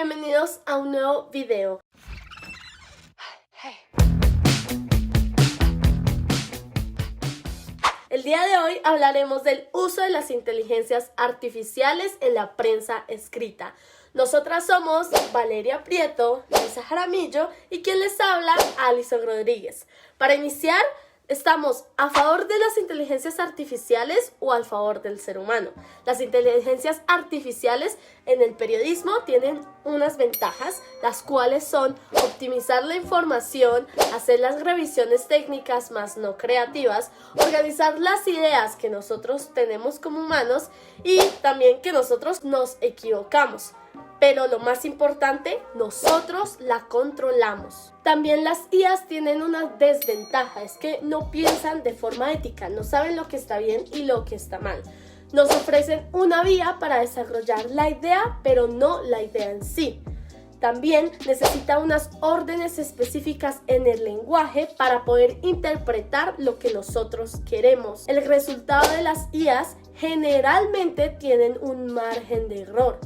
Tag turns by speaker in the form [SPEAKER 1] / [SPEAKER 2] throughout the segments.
[SPEAKER 1] bienvenidos a un nuevo video. El día de hoy hablaremos del uso de las inteligencias artificiales en la prensa escrita. Nosotras somos Valeria Prieto, Lisa Jaramillo y quien les habla, Alison Rodríguez. Para iniciar, ¿estamos a favor de las inteligencias artificiales o a favor del ser humano? Las inteligencias artificiales en el periodismo tienen unas ventajas, las cuales son optimizar la información, hacer las revisiones técnicas más no creativas, organizar las ideas que nosotros tenemos como humanos y también que nosotros nos equivocamos. Pero lo más importante, nosotros la controlamos. También las IAs tienen una desventaja, es que no piensan de forma ética, no saben lo que está bien y lo que está mal. Nos ofrecen una vía para desarrollar la idea, pero no la idea en sí. También necesita unas órdenes específicas en el lenguaje para poder interpretar lo que nosotros queremos. El resultado de las IAs generalmente tienen un margen de error.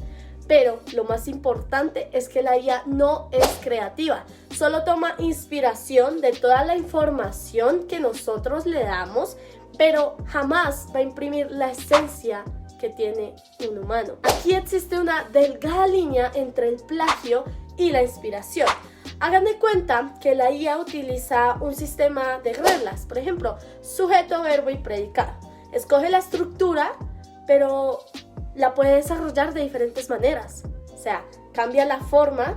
[SPEAKER 1] Pero lo más importante es que la IA no es creativa, solo toma inspiración de toda la información que nosotros le damos, pero jamás va a imprimir la esencia que tiene un humano. Aquí existe una delgada línea entre el plagio y la inspiración. Hagan de cuenta que la IA utiliza un sistema de reglas, por ejemplo, sujeto, verbo y predicado. Escoge la estructura, pero la puede desarrollar de diferentes maneras. O sea, cambia la forma,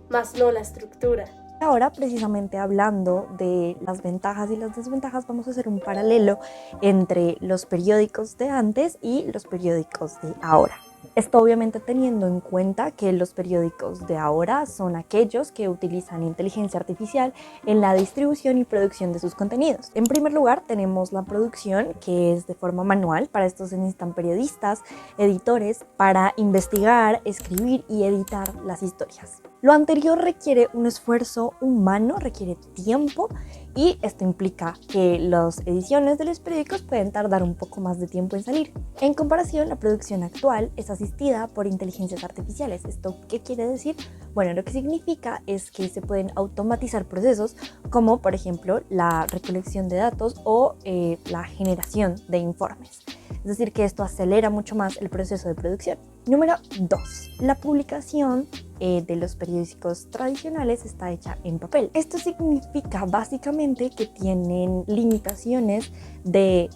[SPEAKER 1] más no la estructura.
[SPEAKER 2] Ahora, precisamente hablando de las ventajas y las desventajas, vamos a hacer un paralelo entre los periódicos de antes y los periódicos de ahora. Esto obviamente teniendo en cuenta que los periódicos de ahora son aquellos que utilizan inteligencia artificial en la distribución y producción de sus contenidos. En primer lugar tenemos la producción, que es de forma manual. Para esto se necesitan periodistas, editores para investigar, escribir y editar las historias. Lo anterior requiere un esfuerzo humano, requiere tiempo y esto implica que las ediciones de los periódicos pueden tardar un poco más de tiempo en salir. En comparación, la producción actual es asistida por inteligencias artificiales. ¿Esto qué quiere decir? Bueno, lo que significa es que se pueden automatizar procesos como, por ejemplo, la recolección de datos o la generación de informes. Es decir, que esto acelera mucho más el proceso de producción. Número 2. La publicación de los periódicos tradicionales está hecha en papel. Esto significa básicamente que tienen limitaciones de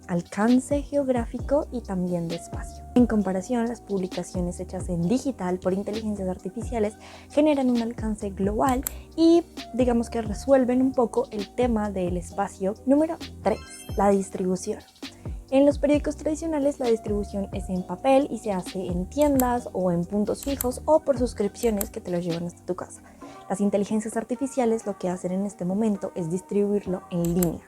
[SPEAKER 2] alcance geográfico y también de espacio. En comparación, las publicaciones hechas en digital por inteligencias artificiales generan un alcance global y digamos que resuelven un poco el tema del espacio. Número 3. La distribución. En los periódicos tradicionales la distribución es en papel y se hace en tiendas o en puntos fijos o por suscripciones que te los llevan hasta tu casa. Las inteligencias artificiales lo que hacen en este momento es distribuirlo en línea.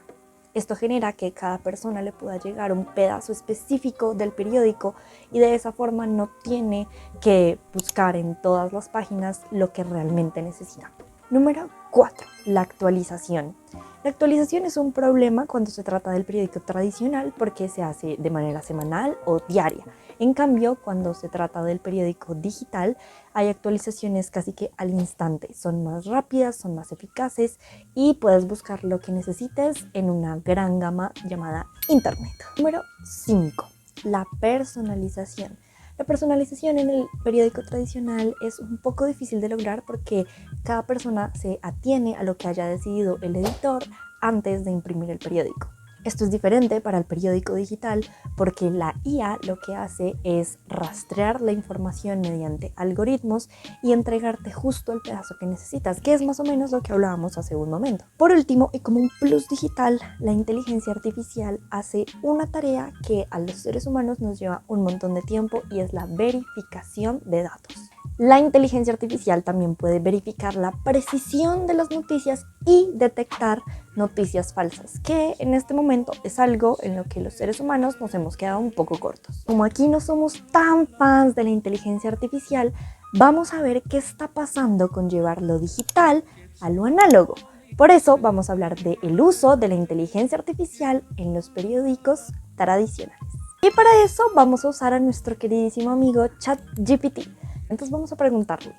[SPEAKER 2] Esto genera que cada persona le pueda llegar un pedazo específico del periódico y de esa forma no tiene que buscar en todas las páginas lo que realmente necesita. Número 4. La actualización. La actualización es un problema cuando se trata del periódico tradicional porque se hace de manera semanal o diaria. En cambio, cuando se trata del periódico digital, hay actualizaciones casi que al instante. Son más rápidas, son más eficaces y puedes buscar lo que necesites en una gran gama llamada Internet. Número 5. La personalización. La personalización en el periódico tradicional es un poco difícil de lograr porque cada persona se atiene a lo que haya decidido el editor antes de imprimir el periódico. Esto es diferente para el periódico digital porque la IA lo que hace es rastrear la información mediante algoritmos y entregarte justo el pedazo que necesitas, que es más o menos lo que hablábamos hace un momento. Por último, y como un plus digital, la inteligencia artificial hace una tarea que a los seres humanos nos lleva un montón de tiempo y es la verificación de datos. La inteligencia artificial también puede verificar la precisión de las noticias y detectar noticias falsas, que en este momento es algo en lo que los seres humanos nos hemos quedado un poco cortos. Como aquí no somos tan fans de la inteligencia artificial, vamos a ver qué está pasando con llevar lo digital a lo análogo. Por eso vamos a hablar del uso de la inteligencia artificial en los periódicos tradicionales. Y para eso vamos a usar a nuestro queridísimo amigo ChatGPT. Entonces vamos a preguntarle,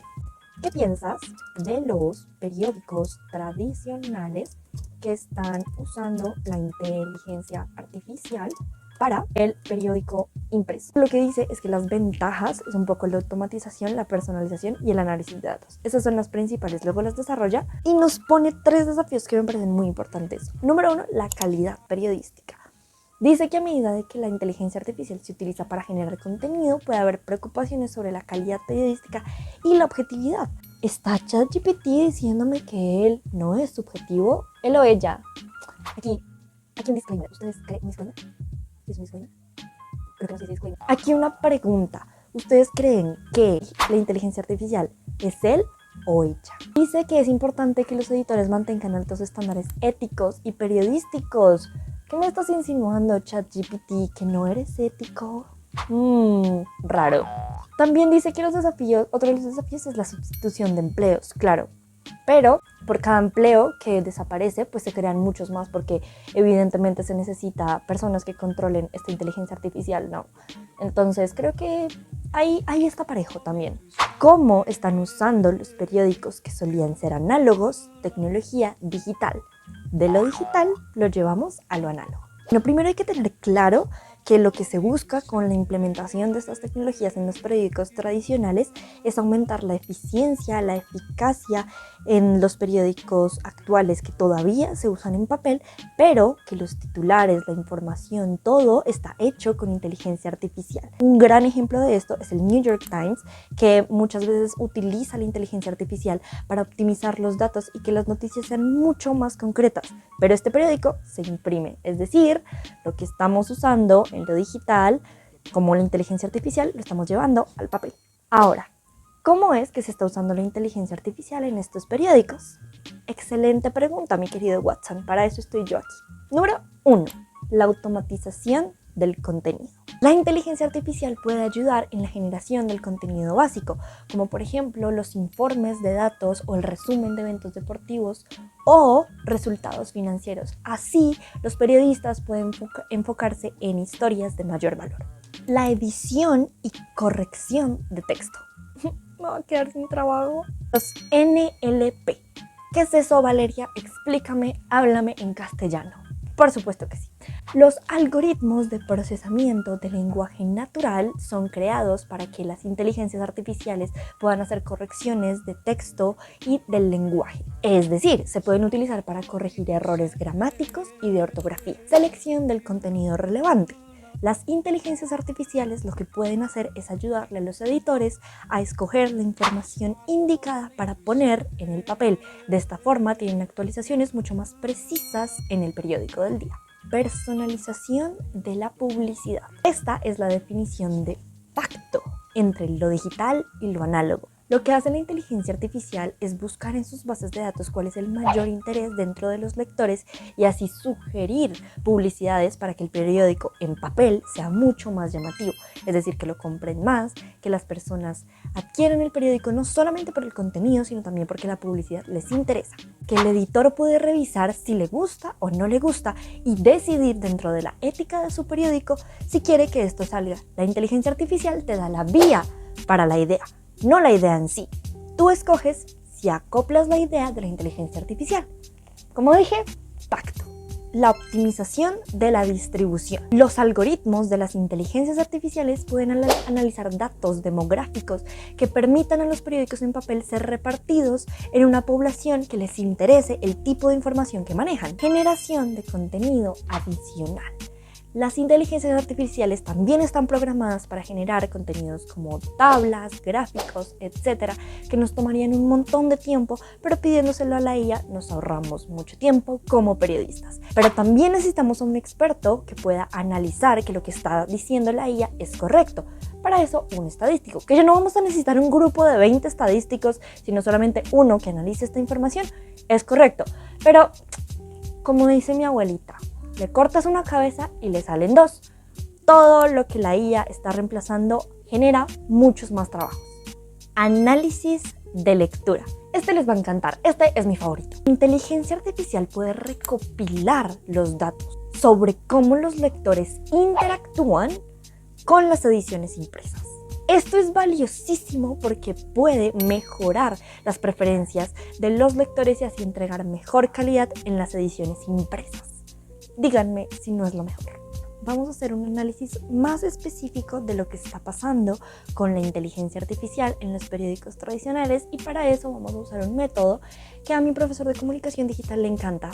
[SPEAKER 2] ¿qué piensas de los periódicos tradicionales que están usando la inteligencia artificial para el periódico impreso? Lo que dice es que las ventajas es un poco la automatización, la personalización y el análisis de datos. Esas son las principales, luego las desarrolla y nos pone 3 desafíos que me parecen muy importantes. Número 1, la calidad periodística. Dice que a medida de que la inteligencia artificial se utiliza para generar contenido, puede haber preocupaciones sobre la calidad periodística y la objetividad. ¿Está ChatGPT diciéndome que él no es subjetivo? Él o ella. Aquí un disclaimer. ¿Ustedes creen un disclaimer? ¿Es un disclaimer? Creo que no sé si es disclaimer. Aquí una pregunta. ¿Ustedes creen que la inteligencia artificial es él o ella? Dice que es importante que los editores mantengan altos estándares éticos y periodísticos. ¿Qué me estás insinuando, ChatGPT? ¿Que no eres ético? Raro. También dice que otro de los desafíos es la sustitución de empleos, claro. Pero por cada empleo que desaparece, pues se crean muchos más porque evidentemente se necesita personas que controlen esta inteligencia artificial, ¿no? Entonces creo que ahí está parejo también. ¿Cómo están usando los periódicos que solían ser análogos, tecnología digital? De lo digital lo llevamos a lo análogo. Lo primero hay que tener claro que lo que se busca con la implementación de estas tecnologías en los periódicos tradicionales es aumentar la eficiencia, la eficacia en los periódicos actuales que todavía se usan en papel, pero que los titulares, la información, todo está hecho con inteligencia artificial. Un gran ejemplo de esto es el New York Times, que muchas veces utiliza la inteligencia artificial para optimizar los datos y que las noticias sean mucho más concretas, pero este periódico se imprime, es decir, lo que estamos usando en lo digital, como la inteligencia artificial, lo estamos llevando al papel. Ahora, ¿cómo es que se está usando la inteligencia artificial en estos periódicos? Excelente pregunta, mi querido Watson, para eso estoy yo aquí. Número 1, la automatización del contenido. La inteligencia artificial puede ayudar en la generación del contenido básico, como por ejemplo los informes de datos o el resumen de eventos deportivos o resultados financieros. Así, los periodistas pueden enfocarse en historias de mayor valor. La edición y corrección de texto. Me voy a quedar sin trabajo. Los NLP. ¿Qué es eso, Valeria? Explícame, háblame en castellano. Por supuesto que sí. Los algoritmos de procesamiento de lenguaje natural son creados para que las inteligencias artificiales puedan hacer correcciones de texto y del lenguaje. Es decir, se pueden utilizar para corregir errores gramáticos y de ortografía. Selección del contenido relevante. Las inteligencias artificiales lo que pueden hacer es ayudarle a los editores a escoger la información indicada para poner en el papel. De esta forma tienen actualizaciones mucho más precisas en el periódico del día. Personalización de la publicidad. Esta es la definición de pacto entre lo digital y lo análogo. Lo que hace la inteligencia artificial es buscar en sus bases de datos cuál es el mayor interés dentro de los lectores y así sugerir publicidades para que el periódico en papel sea mucho más llamativo. Es decir, que lo compren más, que las personas adquieran el periódico no solamente por el contenido, sino también porque la publicidad les interesa. Que el editor puede revisar si le gusta o no le gusta y decidir dentro de la ética de su periódico si quiere que esto salga. La inteligencia artificial te da la vía para la idea, no la idea en sí. Tú escoges si acoplas la idea de la inteligencia artificial. Como dije, pacto. La optimización de la distribución. Los algoritmos de las inteligencias artificiales pueden analizar datos demográficos que permitan a los periódicos en papel ser repartidos en una población que les interese el tipo de información que manejan. Generación de contenido adicional. Las inteligencias artificiales también están programadas para generar contenidos como tablas, gráficos, etcétera, que nos tomarían un montón de tiempo, pero pidiéndoselo a la IA nos ahorramos mucho tiempo como periodistas. Pero también necesitamos a un experto que pueda analizar que lo que está diciendo la IA es correcto. Para eso, un estadístico, que ya no vamos a necesitar un grupo de 20 estadísticos, sino solamente uno que analice esta información, es correcto. Pero, como dice mi abuelita, le cortas una cabeza y le salen dos. Todo lo que la IA está reemplazando genera muchos más trabajos. Análisis de lectura. Este les va a encantar, este es mi favorito. La inteligencia artificial puede recopilar los datos sobre cómo los lectores interactúan con las ediciones impresas. Esto es valiosísimo porque puede mejorar las preferencias de los lectores y así entregar mejor calidad en las ediciones impresas. Díganme si no es lo mejor. Vamos a hacer un análisis más específico de lo que está pasando con la inteligencia artificial en los periódicos tradicionales y para eso vamos a usar un método que a mi profesor de comunicación digital le encanta.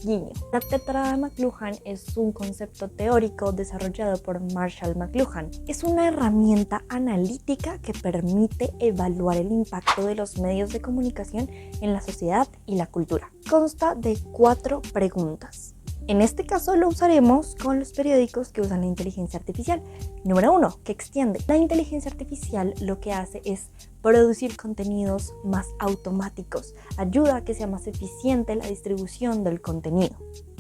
[SPEAKER 2] Guiño. La tetrada de McLuhan es un concepto teórico desarrollado por Marshall McLuhan. Es una herramienta analítica que permite evaluar el impacto de los medios de comunicación en la sociedad y la cultura. Consta de 4 preguntas. En este caso lo usaremos con los periódicos que usan la inteligencia artificial. Número 1, ¿qué extiende? La inteligencia artificial lo que hace es producir contenidos más automáticos. Ayuda a que sea más eficiente la distribución del contenido.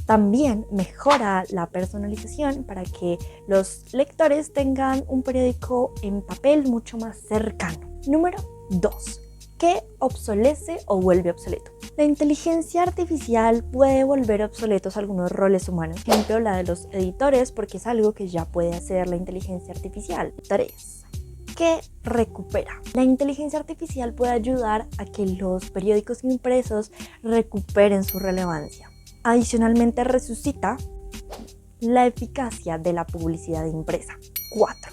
[SPEAKER 2] También mejora la personalización para que los lectores tengan un periódico en papel mucho más cercano. Número 2. ¿Qué obsolece o vuelve obsoleto? La inteligencia artificial puede volver obsoletos algunos roles humanos. Por ejemplo, la de los editores, porque es algo que ya puede hacer la inteligencia artificial. 3. ¿Qué recupera? La inteligencia artificial puede ayudar a que los periódicos impresos recuperen su relevancia. Adicionalmente, resucita la eficacia de la publicidad impresa. 4.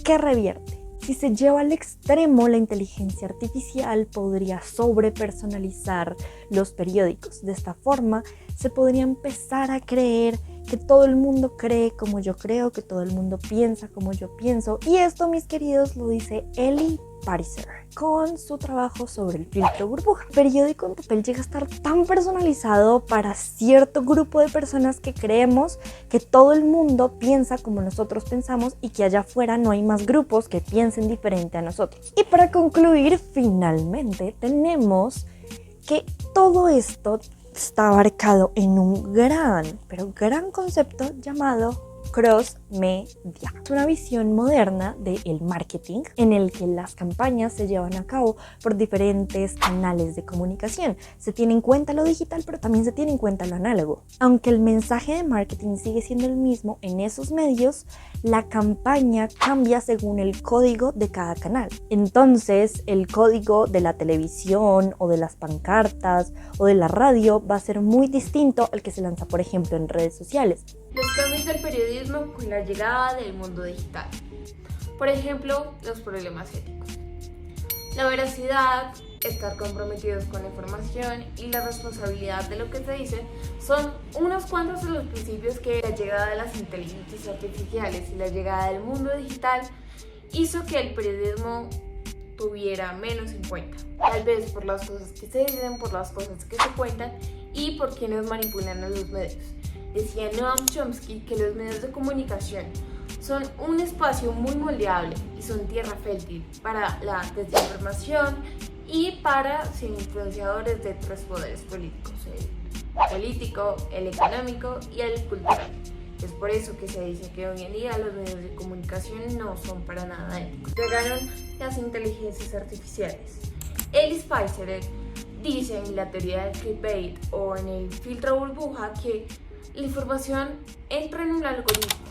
[SPEAKER 2] ¿Qué revierte? Si se lleva al extremo, la inteligencia artificial podría sobrepersonalizar los periódicos. De esta forma, se podría empezar a creer que todo el mundo cree como yo creo, que todo el mundo piensa como yo pienso. Y esto, mis queridos, lo dice Ellie Pariser con su trabajo sobre el filtro burbuja. El periódico en papel llega a estar tan personalizado para cierto grupo de personas que creemos que todo el mundo piensa como nosotros pensamos y que allá afuera no hay más grupos que piensen diferente a nosotros. Y para concluir, finalmente tenemos que todo esto está abarcado en un gran concepto llamado cross-media. Es una visión moderna del marketing en el que las campañas se llevan a cabo por diferentes canales de comunicación. Se tiene en cuenta lo digital, pero también se tiene en cuenta lo análogo. Aunque el mensaje de marketing sigue siendo el mismo en esos medios, la campaña cambia según el código de cada canal. Entonces, el código de la televisión o de las pancartas o de la radio va a ser muy distinto al que se lanza, por ejemplo, en redes sociales.
[SPEAKER 3] Los cambios del periodismo con la llegada del mundo digital. Por ejemplo, los problemas éticos. La veracidad, estar comprometidos con la información y la responsabilidad de lo que se dice son unos cuantos de los principios que la llegada de las inteligencias artificiales y la llegada del mundo digital hizo que el periodismo tuviera menos en cuenta. Tal vez por las cosas que se dicen, por las cosas que se cuentan y por quienes manipulan a los medios. Decía Noam Chomsky que los medios de comunicación son un espacio muy moldeable y son tierra fértil para la desinformación y para ser influenciadores de 3 poderes políticos, el político, el económico y el cultural. Es por eso que se dice que hoy en día los medios de comunicación no son para nada éticos. Llegaron las inteligencias artificiales. Ellie Pariser dice en la teoría del clickbait o en el filtro burbuja que la información entra en un algoritmo,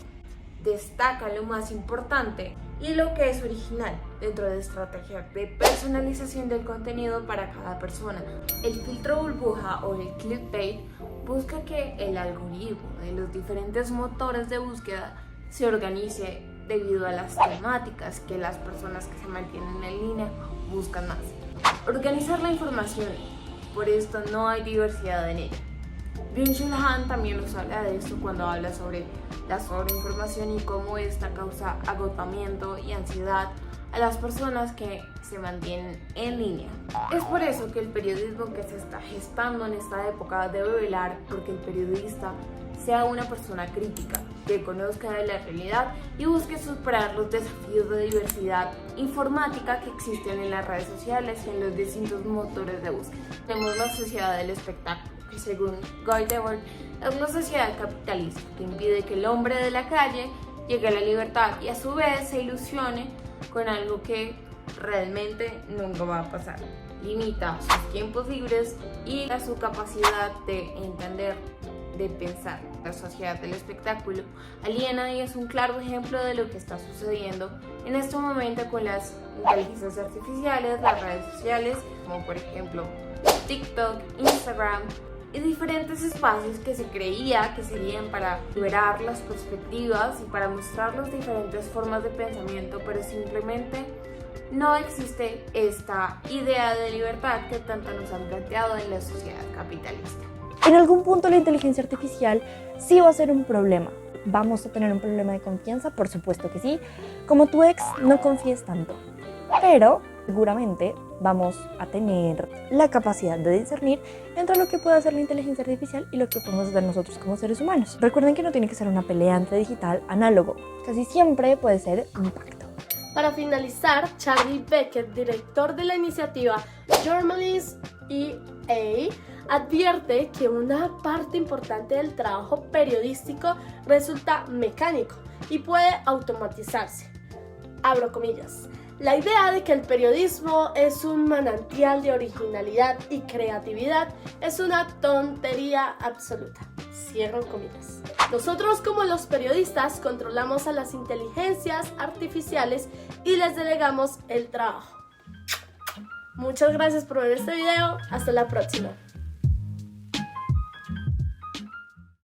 [SPEAKER 3] destaca lo más importante y lo que es original dentro de estrategias de personalización del contenido para cada persona. El filtro burbuja o el clickbait busca que el algoritmo de los diferentes motores de búsqueda se organice debido a las temáticas que las personas que se mantienen en línea buscan más. Organizar la información, por esto no hay diversidad en ella. Byung-Chul Han también nos habla de esto cuando habla sobre la sobreinformación y cómo esta causa agotamiento y ansiedad a las personas que se mantienen en línea. Es por eso que el periodismo que se está gestando en esta época debe velar porque el periodista sea una persona crítica, que conozca de la realidad y busque superar los desafíos de diversidad informática que existen en las redes sociales y en los distintos motores de búsqueda. Tenemos la sociedad del espectáculo, que según Guy Debord es una sociedad capitalista que impide que el hombre de la calle llegue a la libertad y a su vez se ilusione con algo que realmente nunca va a pasar. Limita sus tiempos libres y a su capacidad de entender de pensar. La sociedad del espectáculo aliena y es un claro ejemplo de lo que está sucediendo en este momento con las inteligencias artificiales, las redes sociales, como por ejemplo TikTok, Instagram y diferentes espacios que se creía que serían para liberar las perspectivas y para mostrar las diferentes formas de pensamiento, pero simplemente no existe esta idea de libertad que tanto nos han planteado en la sociedad capitalista.
[SPEAKER 2] En algún punto la inteligencia artificial sí va a ser un problema. ¿Vamos a tener un problema de confianza? Por supuesto que sí. Como tu ex, no confíes tanto. Pero seguramente vamos a tener la capacidad de discernir entre lo que puede hacer la inteligencia artificial y lo que podemos hacer nosotros como seres humanos. Recuerden que no tiene que ser una pelea entre digital análogo. Casi siempre puede ser un pacto.
[SPEAKER 1] Para finalizar, Charlie Beckett, director de la iniciativa Journalism EA, advierte que una parte importante del trabajo periodístico resulta mecánico y puede automatizarse. Abro comillas. La idea de que el periodismo es un manantial de originalidad y creatividad es una tontería absoluta. Cierro comillas. Nosotros como los periodistas controlamos a las inteligencias artificiales y les delegamos el trabajo. Muchas gracias por ver este video. Hasta la próxima.